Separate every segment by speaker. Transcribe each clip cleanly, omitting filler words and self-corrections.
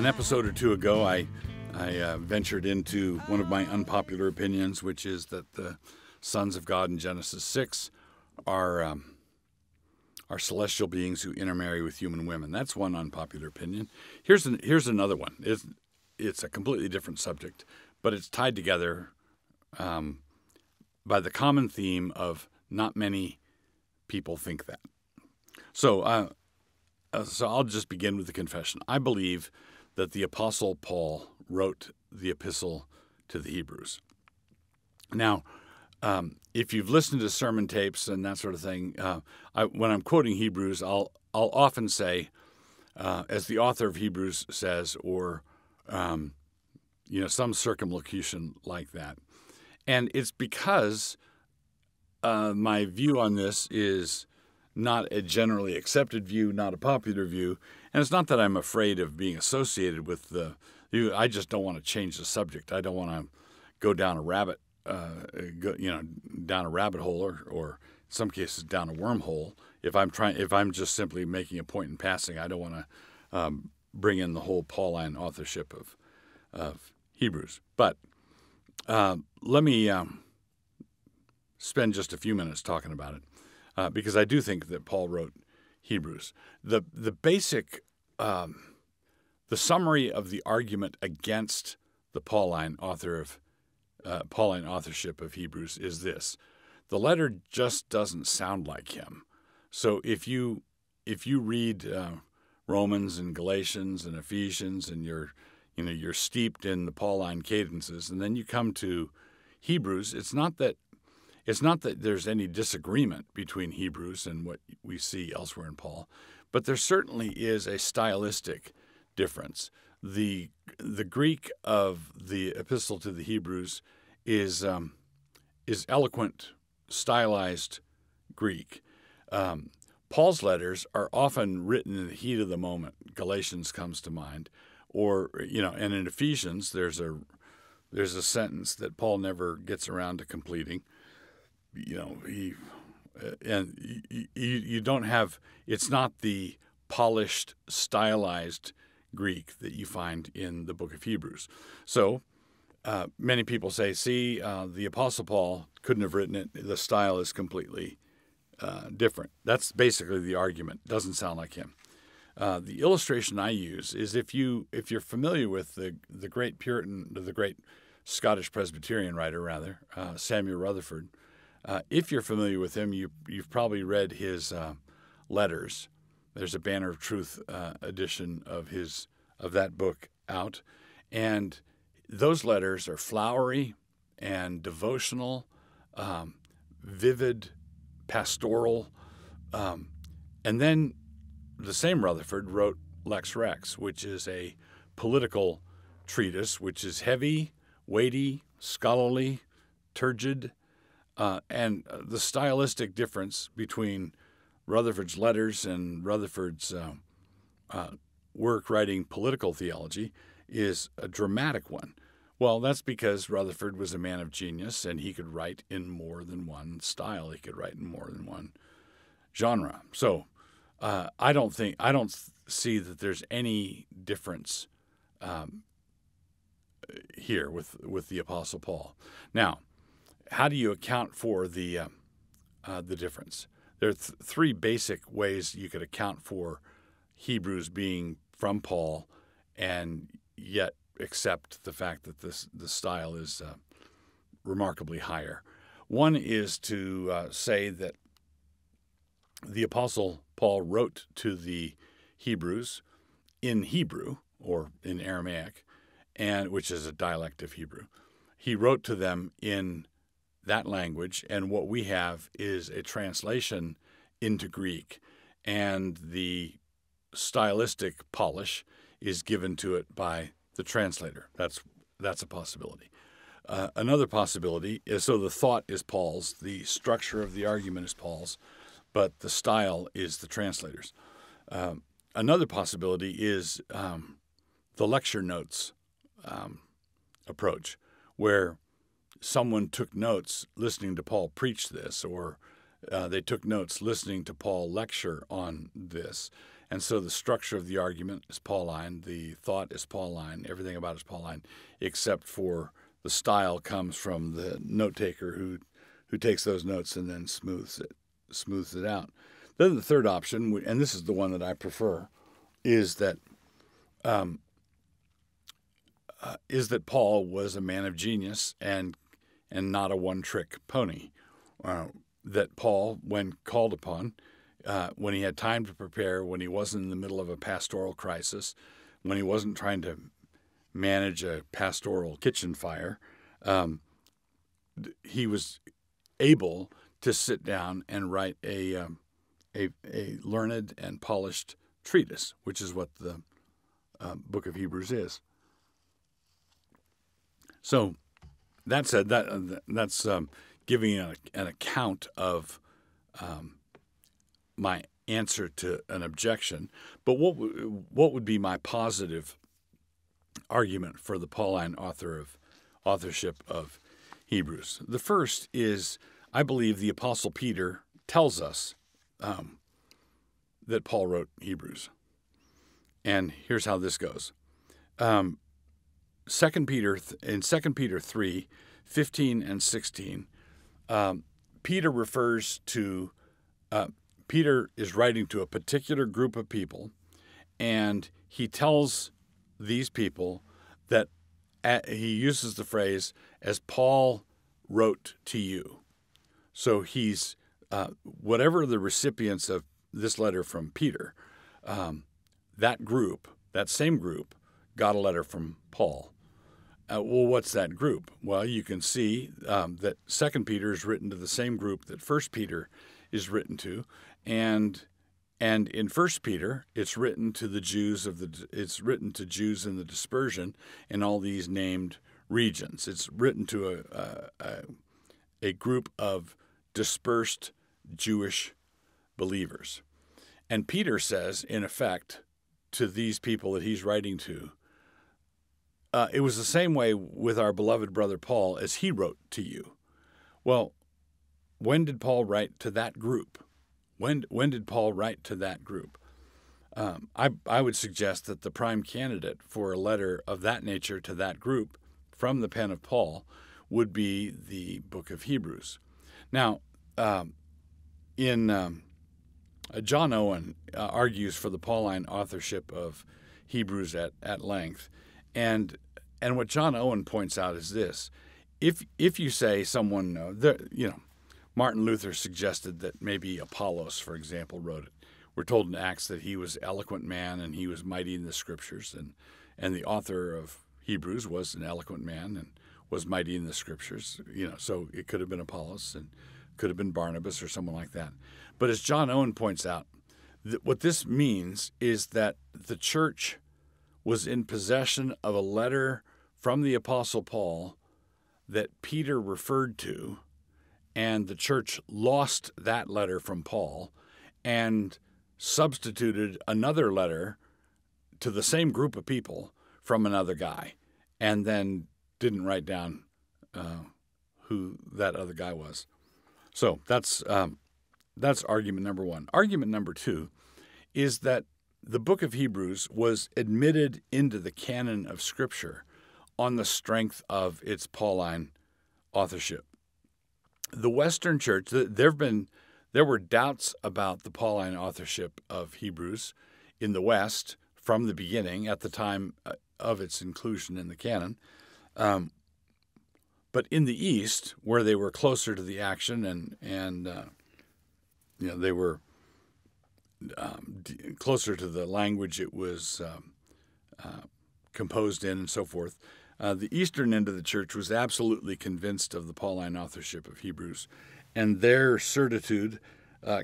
Speaker 1: An episode or two ago, I ventured into one of my unpopular opinions, which is that the sons of God in Genesis 6 are celestial beings who intermarry with human women. That's one unpopular opinion. Here's another one. It's a completely different subject, but it's tied together by the common theme of not many people think that. So I'll just begin with the confession. I believe that the Apostle Paul wrote the epistle to the Hebrews. Now, if you've listened to sermon tapes and that sort of thing, when I'm quoting Hebrews, I'll often say, as the author of Hebrews says, or some circumlocution like that. And it's because my view on this is not a generally accepted view, not a popular view, and it's not that I'm afraid of being associated with the view. I just don't want to change the subject. I don't want to go down a rabbit, down a rabbit hole, or in some cases down a wormhole. If I'm just simply making a point in passing, I don't want to bring in the whole Pauline authorship of Hebrews. But let me spend just a few minutes talking about it, because I do think that Paul wrote Hebrews. The basic, the summary of the argument against the Pauline authorship of Hebrews is this: the letter just doesn't sound like him. So if you read Romans and Galatians and Ephesians, and you're steeped in the Pauline cadences, and then you come to Hebrews, it's not that there's any disagreement between Hebrews and what we see elsewhere in Paul, but there certainly is a stylistic difference. The Greek of the epistle to the Hebrews is eloquent, stylized Greek. Paul's letters are often written in the heat of the moment. Galatians comes to mind, and in Ephesians there's a sentence that Paul never gets around to completing. You don't have, it's not the polished, stylized Greek that you find in the book of Hebrews. So many people say, the Apostle Paul couldn't have written it. The style is completely different. That's basically the argument. It doesn't sound like him. The illustration I use is if you're familiar with the great Puritan, the great Scottish Presbyterian writer, Samuel Rutherford. If you're familiar with him, you've probably read his letters. There's a Banner of Truth edition of that book out, and those letters are flowery and devotional, vivid, pastoral, and then the same Rutherford wrote Lex Rex, which is a political treatise, which is heavy, weighty, scholarly, turgid. And the stylistic difference between Rutherford's letters and Rutherford's work writing political theology is a dramatic one. Well, that's because Rutherford was a man of genius, and he could write in more than one style. He could write in more than one genre. So I don't see that there's any difference here with the Apostle Paul. Now, how do you account for the difference? There are three basic ways you could account for Hebrews being from Paul, and yet accept the fact that the style is remarkably higher. One is to say that the Apostle Paul wrote to the Hebrews in Hebrew, or in Aramaic, which is a dialect of Hebrew. He wrote to them in that language, and what we have is a translation into Greek, and the stylistic polish is given to it by the translator. That's a possibility. Another possibility is, so the thought is Paul's, the structure of the argument is Paul's, but the style is the translator's. Another possibility is the lecture notes approach, where someone took notes listening to Paul preach this, or They took notes listening to Paul lecture on this. And so the structure of the argument is Pauline, the thought is Pauline, everything about it is Pauline, except for the style comes from the note taker who takes those notes and then smooths it out. Then the third option, and this is the one that I prefer, is that Paul was a man of genius and not a one-trick pony. That Paul, when called upon, when he had time to prepare, when he wasn't in the middle of a pastoral crisis, when he wasn't trying to manage a pastoral kitchen fire, he was able to sit down and write a learned and polished treatise, which is what the book of Hebrews is. So that said, that's giving an account of my answer to an objection. But what would be my positive argument for the Pauline authorship of Hebrews? The first is, I believe the Apostle Peter tells us that Paul wrote Hebrews. And here's how this goes. 2 Peter 3, 15 and 16, Peter refers to, Peter is writing to a particular group of people, and he tells these people that he uses the phrase, as Paul wrote to you. So he's, whatever the recipients of this letter from Peter, that same group, got a letter from Paul. Well, what's that group? Well, you can see that 2 Peter is written to the same group that 1 Peter is written to, and in 1 Peter, it's written to the Jews it's written to Jews in the dispersion in all these named regions. It's written to a group of dispersed Jewish believers. And Peter says, in effect, to these people that he's writing to, it was the same way with our beloved brother Paul as he wrote to you. Well, when did Paul write to that group? When did Paul write to that group? I would suggest that the prime candidate for a letter of that nature to that group from the pen of Paul would be the book of Hebrews. Now, John Owen argues for the Pauline authorship of Hebrews at length, and what John Owen points out is this: if you say someone, Martin Luther suggested that maybe Apollos, for example, wrote it. We're told in Acts that he was an eloquent man and he was mighty in the Scriptures, and the author of Hebrews was an eloquent man and was mighty in the Scriptures. So it could have been Apollos and could have been Barnabas or someone like that. But as John Owen points out, what this means is that the church was in possession of a letter from the Apostle Paul that Peter referred to, and the church lost that letter from Paul and substituted another letter to the same group of people from another guy, and then didn't write down who that other guy was. So that's argument number one. Argument number two is that the book of Hebrews was admitted into the canon of Scripture on the strength of its Pauline authorship. The Western Church, there were doubts about the Pauline authorship of Hebrews in the West from the beginning, at the time of its inclusion in the canon. But in the East, where they were closer to the action and they were closer to the language it was composed in and so forth, the eastern end of the church was absolutely convinced of the Pauline authorship of Hebrews, and their certitude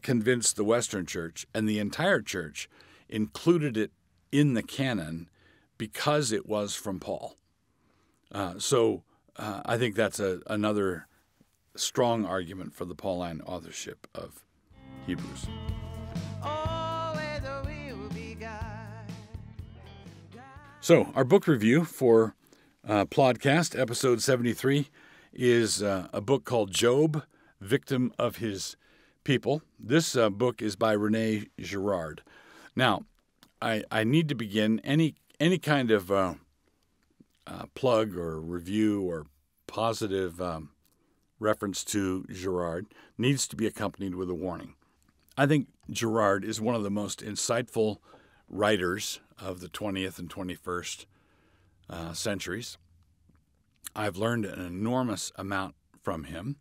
Speaker 1: convinced the Western church, and the entire church included it in the canon because it was from Paul. So I think that's another strong argument for the Pauline authorship of Hebrews. So our book review for Plodcast, episode 73, is a book called Job, Victim of His people. This book is by René Girard. Now, I need to begin any kind of plug or review or positive reference to Girard needs to be accompanied with a warning. I think Girard is one of the most insightful writers of the 20th and 21st centuries. I've learned an enormous amount from him,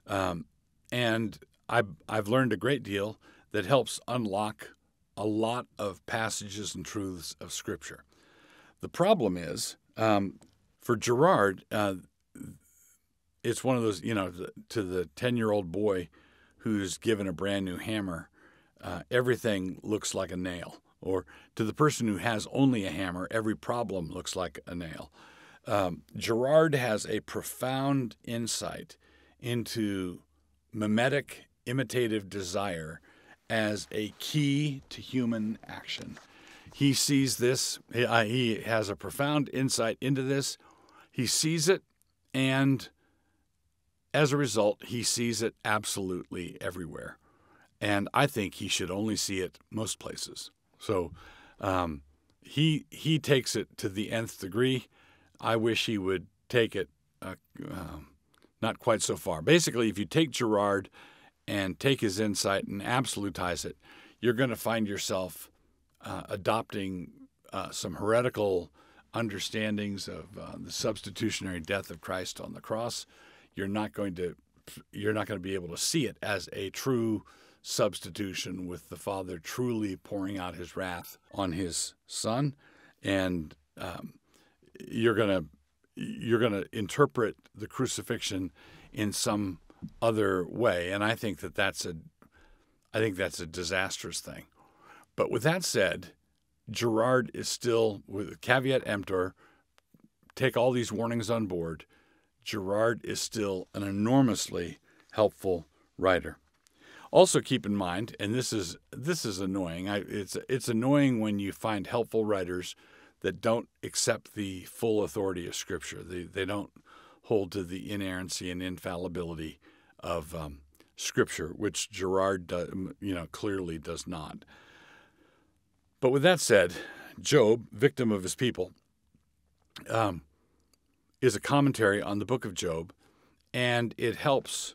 Speaker 1: and I've learned a great deal that helps unlock a lot of passages and truths of Scripture. The problem is, for Girard, it's one of those, to the 10-year-old boy who's given a brand new hammer, everything looks like a nail. Or to the person who has only a hammer, every problem looks like a nail. Girard has a profound insight into mimetic, imitative desire as a key to human action. He sees this. He has a profound insight into this. He sees it, and as a result, he sees it absolutely everywhere. And I think he should only see it most places. So he takes it to the nth degree. I wish he would take it not quite so far. Basically, if you take Girard and take his insight and absolutize it, you're going to find yourself adopting some heretical understandings of the substitutionary death of Christ on the cross. You're not going to be able to see it as a true substitution, with the Father truly pouring out his wrath on his Son, and you're gonna interpret the crucifixion in some other way, and I think that's a disastrous thing. But with that said, Girard is still, with caveat emptor, take all these warnings on board, Girard is still an enormously helpful writer. Also keep in mind, and this is annoying. It's annoying when you find helpful writers that don't accept the full authority of Scripture. They don't hold to the inerrancy and infallibility of Scripture, which Girard clearly does not. But with that said, Job, victim of his people, is a commentary on the book of Job, and it helps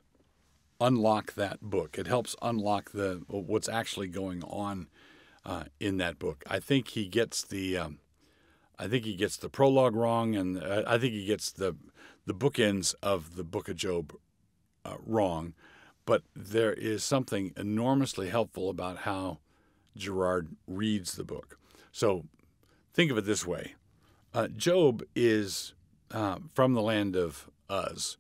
Speaker 1: unlock that book. It helps unlock what's actually going on in that book. I think he gets the prologue wrong, and I think he gets the bookends of the book of Job wrong. But there is something enormously helpful about how Girard reads the book. So think of it this way: Job is from the land of Uz.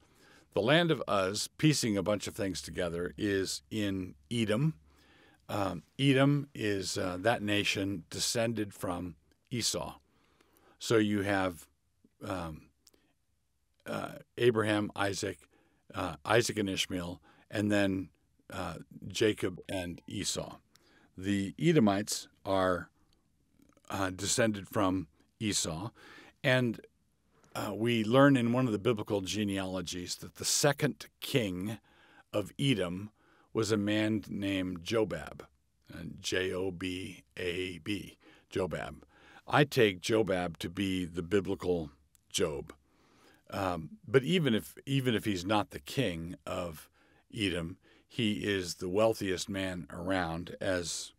Speaker 1: The land of Uz, piecing a bunch of things together, is in Edom. Edom is that nation descended from Esau. So you have Abraham, Isaac and Ishmael, and then Jacob and Esau. The Edomites are descended from Esau, and we learn in one of the biblical genealogies that the second king of Edom was a man named Jobab, Jobab, Jobab. I take Jobab to be the biblical Job. But even if he's not the king of Edom, he is the wealthiest man around, as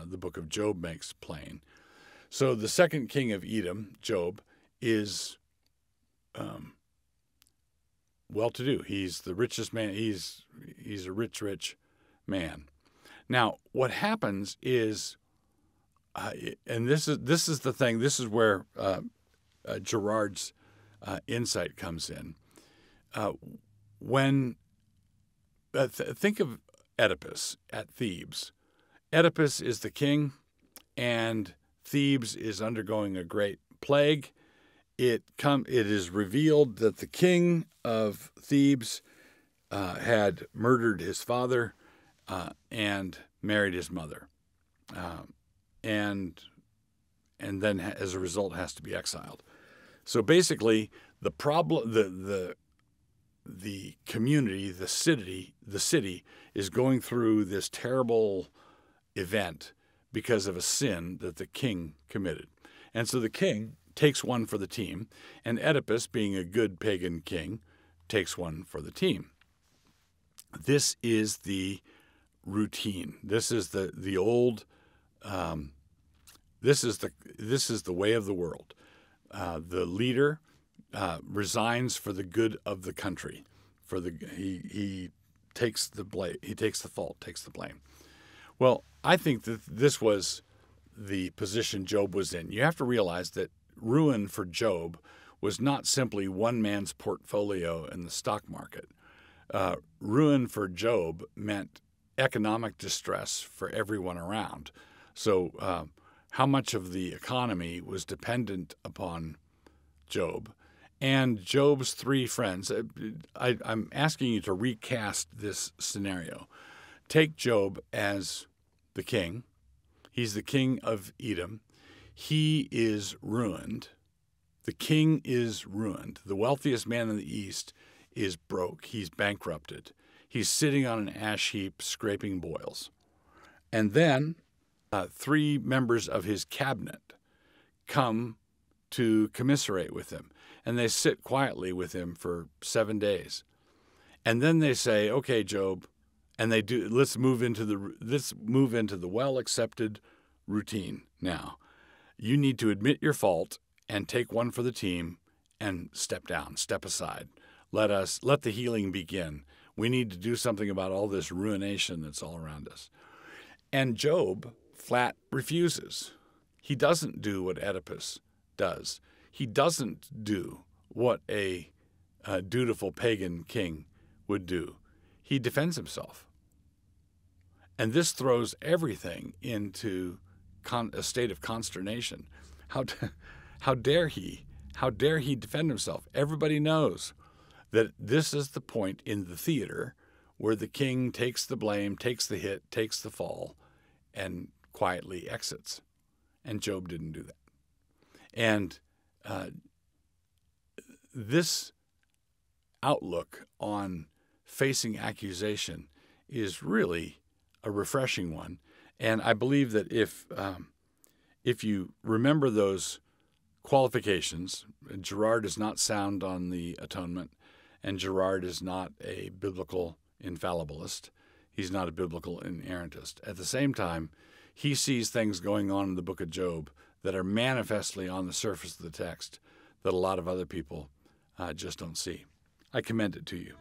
Speaker 1: the book of Job makes plain. So the second king of Edom, Job, is well-to-do. He's the richest man. He's a rich man. Now, what happens is, and this is the thing. This is where Girard's insight comes in. Think of Oedipus at Thebes. Oedipus is the king, and Thebes is undergoing a great plague. It is revealed that the king of Thebes had murdered his father and married his mother, and then as a result has to be exiled. So basically, the problem, the community, the city is going through this terrible event because of a sin that the king committed. And so the king takes one for the team, and Oedipus, being a good pagan king, takes one for the team. This is the routine. This is the old. This is the way of the world. The leader resigns for the good of the country. He takes the blame. He takes the fault. Takes the blame. Well, I think that this was the position Job was in. You have to realize that ruin for Job was not simply one man's portfolio in the stock market. Ruin for Job meant economic distress for everyone around. So how much of the economy was dependent upon Job? And Job's three friends, I'm asking you to recast this scenario. Take Job as the king. He's the king of Edom. He is ruined. The king is ruined. The wealthiest man in the East is broke. He's bankrupted. He's sitting on an ash heap scraping boils. And then three members of his cabinet come to commiserate with him. And they sit quietly with him for 7 days. And then they say, okay, Job, and they do, let's move into the well-accepted routine now. You need to admit your fault and take one for the team and step down, step aside. Let the healing begin. We need to do something about all this ruination that's all around us. And Job flat refuses. He doesn't do what Oedipus does. He doesn't do what a dutiful pagan king would do. He defends himself. And this throws everything into a state of consternation. How dare he? How dare he defend himself? Everybody knows that this is the point in the theater where the king takes the blame, takes the hit, takes the fall, and quietly exits. And Job didn't do that. And this outlook on facing accusation is really a refreshing one. And I believe that if you remember those qualifications, Gerard is not sound on the atonement, and Gerard is not a biblical infallibilist. He's not a biblical inerrantist. At the same time, he sees things going on in the book of Job that are manifestly on the surface of the text that a lot of other people just don't see. I commend it to you.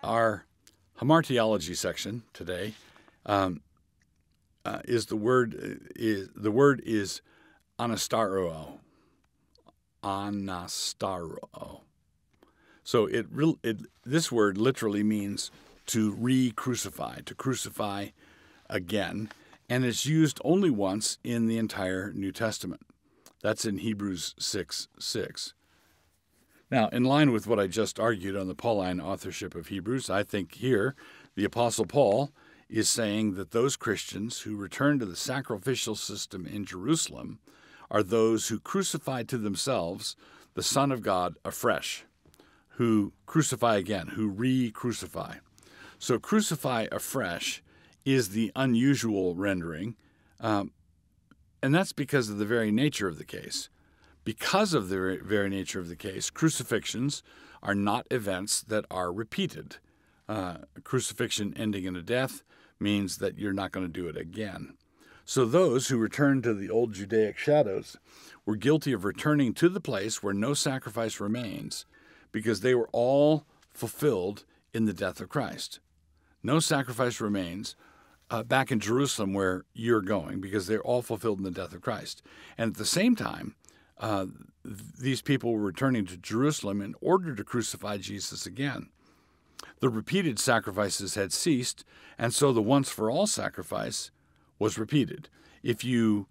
Speaker 1: Our hamartiology section today is the word is Anastauroo. Anastauroo. So this word literally means to re-crucify, to crucify again, and it's used only once in the entire New Testament. That's in Hebrews 6:6. Now, in line with what I just argued on the Pauline authorship of Hebrews, I think here the Apostle Paul is saying that those Christians who return to the sacrificial system in Jerusalem are those who crucify to themselves the Son of God afresh, who crucify again, who re-crucify. So crucify afresh is the unusual rendering, and that's because of the very nature of the case. Because of the very nature of the case, crucifixions are not events that are repeated. Crucifixion ending in a death means that you're not going to do it again. So those who returned to the old Judaic shadows were guilty of returning to the place where no sacrifice remains, because they were all fulfilled in the death of Christ. No sacrifice remains back in Jerusalem where you're going, because they're all fulfilled in the death of Christ. And at the same time, these people were returning to Jerusalem in order to crucify Jesus again. The repeated sacrifices had ceased, and so the once-for-all sacrifice was repeated. If you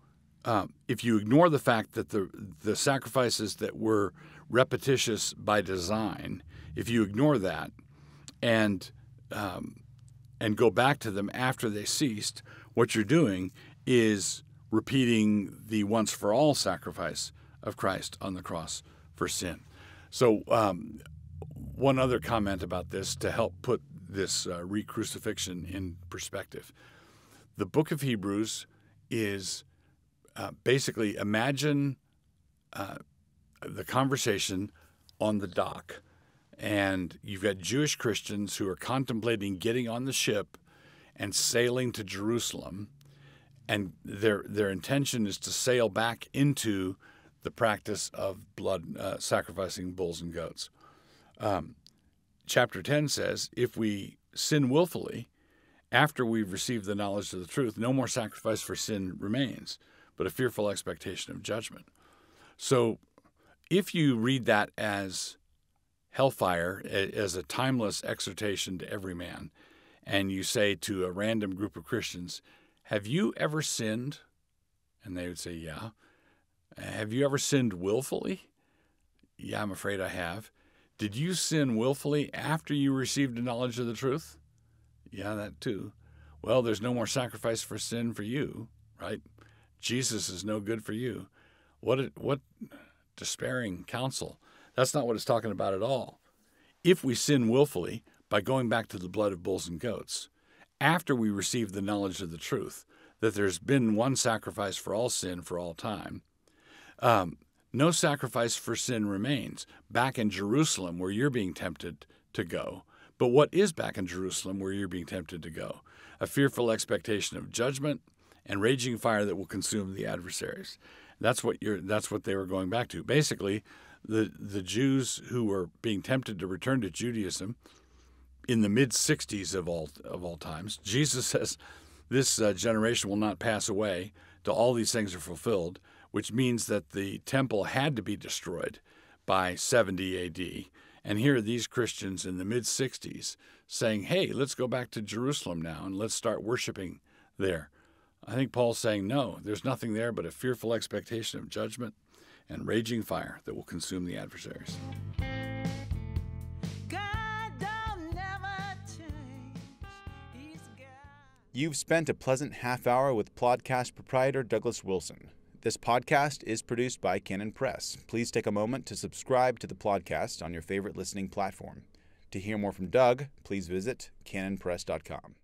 Speaker 1: ignore the fact that the sacrifices that were repetitious by design, if you ignore that and go back to them after they ceased, what you're doing is repeating the once-for-all sacrifice of Christ on the cross for sin. So one other comment about this to help put this re-crucifixion in perspective. The book of Hebrews is basically, imagine the conversation on the dock, and you've got Jewish Christians who are contemplating getting on the ship and sailing to Jerusalem, and their intention is to sail back into the practice of blood sacrificing bulls and goats. Chapter 10 says, if we sin willfully, after we've received the knowledge of the truth, no more sacrifice for sin remains, but a fearful expectation of judgment. So if you read that as hellfire, as a timeless exhortation to every man, and you say to a random group of Christians, have you ever sinned? And they would say, yeah. Have you ever sinned willfully? Yeah, I'm afraid I have. Did you sin willfully after you received the knowledge of the truth? Yeah, that too. Well, there's no more sacrifice for sin for you, right? Jesus is no good for you. What despairing counsel. That's not what it's talking about at all. If we sin willfully by going back to the blood of bulls and goats, after we receive the knowledge of the truth, that there's been one sacrifice for all sin for all time, no sacrifice for sin remains back in Jerusalem where you're being tempted to go. But what is back in Jerusalem where you're being tempted to go? A fearful expectation of judgment and raging fire that will consume the adversaries. That's what they were going back to. Basically, the Jews who were being tempted to return to Judaism in the mid-60s of all times, Jesus says this generation will not pass away till all these things are fulfilled, which means that the temple had to be destroyed by 70 A.D. And here are these Christians in the mid-60s saying, hey, let's go back to Jerusalem now and let's start worshiping there. I think Paul's saying, no, there's nothing there but a fearful expectation of judgment and raging fire that will consume the adversaries.
Speaker 2: You've spent a pleasant half hour with Plodcast proprietor Douglas Wilson. This podcast is produced by Canon Press. Please take a moment to subscribe to the Plodcast on your favorite listening platform. To hear more from Doug, please visit canonpress.com.